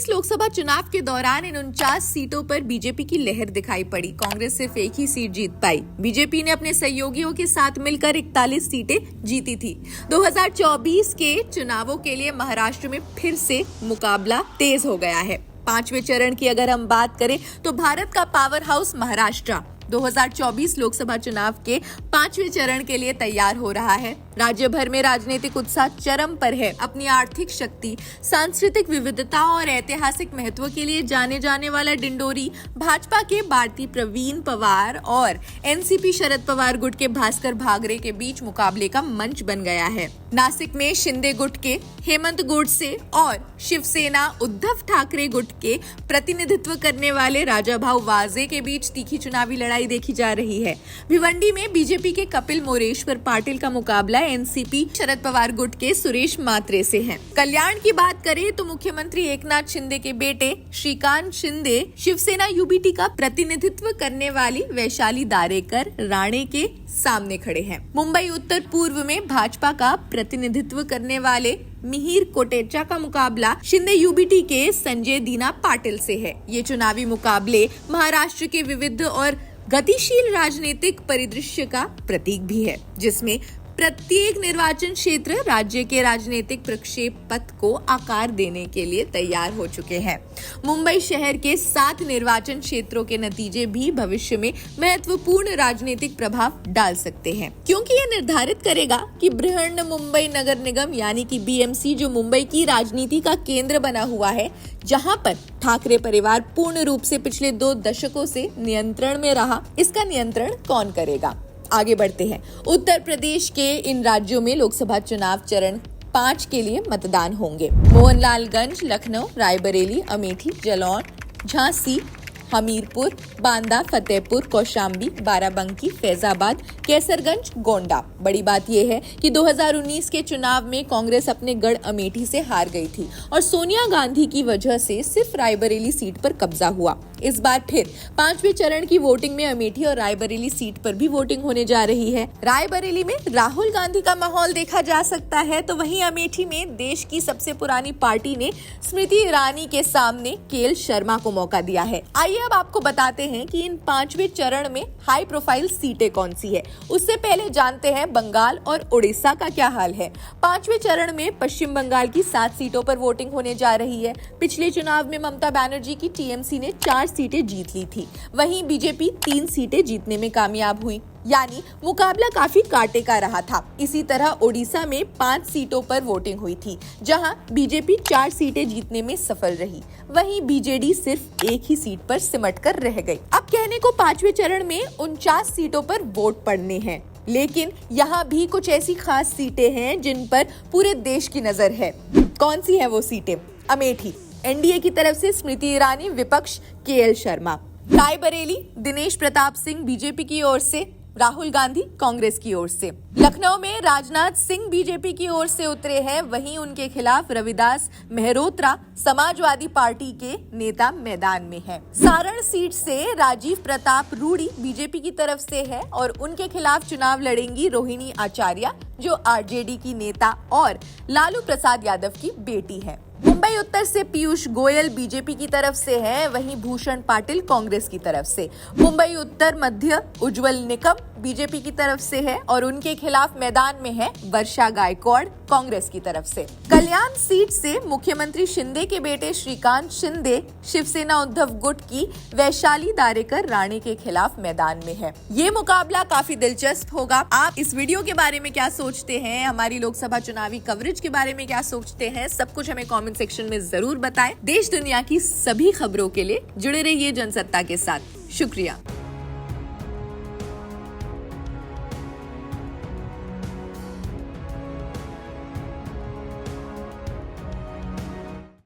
लोकसभा चुनाव के दौरान इन 49 सीटों पर बीजेपी की लहर दिखाई पड़ी। कांग्रेस सिर्फ एक ही सीट जीत पाई। बीजेपी ने अपने सहयोगियों के साथ मिलकर 41 सीटें जीती थी। 2024 के चुनावों के लिए महाराष्ट्र में फिर से मुकाबला तेज हो गया है। 5वें चरण की अगर हम बात करें तो भारत का पावर हाउस महाराष्ट्र 2024 लोकसभा चुनाव के 5वें चरण के लिए तैयार हो रहा है। राज्य भर में राजनीतिक उत्साह चरम पर है। अपनी आर्थिक शक्ति, सांस्कृतिक विविधता और ऐतिहासिक महत्व के लिए जाने जाने वाला डिंडोरी भाजपा के भारती प्रवीण पवार और एनसीपी शरद पवार गुट के भास्कर भागरे के बीच मुकाबले का मंच बन गया है। नासिक में शिंदे गुट के हेमंत गोडसे और शिवसेना उद्धव ठाकरे गुट के प्रतिनिधित्व करने वाले राजाभाऊ वाजे के बीच तीखी चुनावी लड़ाई देखी जा रही है। भिवंडी में बीजेपी के कपिल मोरेश्वर पाटिल का मुकाबला एनसीपी शरद पवार गुट के सुरेश मात्रे से है। कल्याण की बात करें तो मुख्यमंत्री एकनाथ शिंदे के बेटे श्रीकांत शिंदे शिवसेना यूबीटी का प्रतिनिधित्व करने वाली वैशाली दारेकर राणे के सामने खड़े हैं। मुंबई उत्तर पूर्व में भाजपा का प्रतिनिधित्व करने वाले मिहिर कोटेचा का मुकाबला शिंदे यूबीटी के संजय दीना पाटिल से है। ये चुनावी मुकाबले महाराष्ट्र के विविध और गतिशील राजनीतिक परिदृश्य का प्रतीक भी है, जिसमें प्रत्येक निर्वाचन क्षेत्र राज्य के राजनीतिक प्रक्षेप पथ को आकार देने के लिए तैयार हो चुके हैं। मुंबई शहर के 7 निर्वाचन क्षेत्रों के नतीजे भी भविष्य में महत्वपूर्ण राजनीतिक प्रभाव डाल सकते हैं, क्योंकि यह निर्धारित करेगा कि बृहन मुंबई नगर निगम यानी कि बीएमसी, जो मुंबई की राजनीति का केंद्र बना हुआ है, जहां पर ठाकरे परिवार पूर्ण रूप से पिछले 2 दशकों से नियंत्रण में रहा, इसका नियंत्रण कौन करेगा। आगे बढ़ते हैं। उत्तर प्रदेश के इन राज्यों में लोकसभा चुनाव चरण 5 के लिए मतदान होंगे। मोहनलालगंज, लखनऊ, रायबरेली, अमेठी, जालौन, झांसी, हमीरपुर, बांदा, फतेहपुर, कौशाम्बी, बाराबंकी, फैजाबाद, कैसरगंज, गोंडा। बड़ी बात यह है कि 2019 के चुनाव में कांग्रेस अपने गढ़ अमेठी से हार गई थी और सोनिया गांधी की वजह से सिर्फ रायबरेली सीट पर कब्जा हुआ। इस बार फिर 5वें चरण की वोटिंग में अमेठी और रायबरेली सीट पर भी वोटिंग होने जा रही है। रायबरेली में राहुल गांधी का माहौल देखा जा सकता है, तो वहीं अमेठी में देश की सबसे पुरानी पार्टी ने स्मृति ईरानी के सामने केएल शर्मा को मौका दिया है। आइए अब आपको बताते हैं कि इन 5वें चरण में हाई प्रोफाइल सीटें कौन सी है। उससे पहले जानते हैं बंगाल और उड़ीसा का क्या हाल है। 5वें चरण में पश्चिम बंगाल की 7 सीटों पर वोटिंग होने जा रही है। पिछले चुनाव में ममता बनर्जी की टीएमसी ने 4 सीटें जीत ली थी, वहीं बीजेपी 3 सीटें जीतने में कामयाब हुई, यानी मुकाबला काफी कांटे का रहा था। इसी तरह ओडिशा में 5 सीटों पर वोटिंग हुई थी, जहां बीजेपी 4 सीटें जीतने में सफल रही, वहीं बीजेडी सिर्फ एक ही सीट पर सिमट कर रह गई। अब कहने को 5वें चरण में 49 सीटों पर वोट पड़ने हैं, लेकिन यहाँ भी कुछ ऐसी खास सीटें हैं जिन पर पूरे देश की नजर है। कौन सी है वो सीटें? अमेठी, एनडीए की तरफ से स्मृति ईरानी, विपक्ष केएल शर्मा। रायबरेली, दिनेश प्रताप सिंह बीजेपी की ओर से, राहुल गांधी कांग्रेस की ओर से। लखनऊ में राजनाथ सिंह बीजेपी की ओर से उतरे हैं, वहीं उनके खिलाफ रविदास मेहरोत्रा समाजवादी पार्टी के नेता मैदान में हैं। सारण सीट से राजीव प्रताप रूडी बीजेपी की तरफ से है और उनके खिलाफ चुनाव लड़ेंगी रोहिणी आचार्य, जो आरजेडी की नेता और लालू प्रसाद यादव की बेटी है। मुंबई उत्तर से पीयूष गोयल बीजेपी की तरफ से है, वहीं भूषण पाटिल कांग्रेस की तरफ से। मुंबई उत्तर मध्य उज्जवल निकम बीजेपी की तरफ से है और उनके खिलाफ मैदान में है वर्षा गायकवाड़ कांग्रेस की तरफ से। कल्याण सीट से मुख्यमंत्री शिंदे के बेटे श्रीकांत शिंदे शिवसेना उद्धव गुट की वैशाली दारेकर राणे के खिलाफ मैदान में है। ये मुकाबला काफी दिलचस्प होगा। आप इस वीडियो के बारे में क्या सोचते हैं, हमारी लोकसभा चुनावी कवरेज के बारे में क्या सोचते हैं, सब कुछ हमें कमेंट सेक्शन में जरूर बताएं। देश दुनिया की सभी खबरों के लिए जुड़े रहिए जनसत्ता के साथ। शुक्रिया।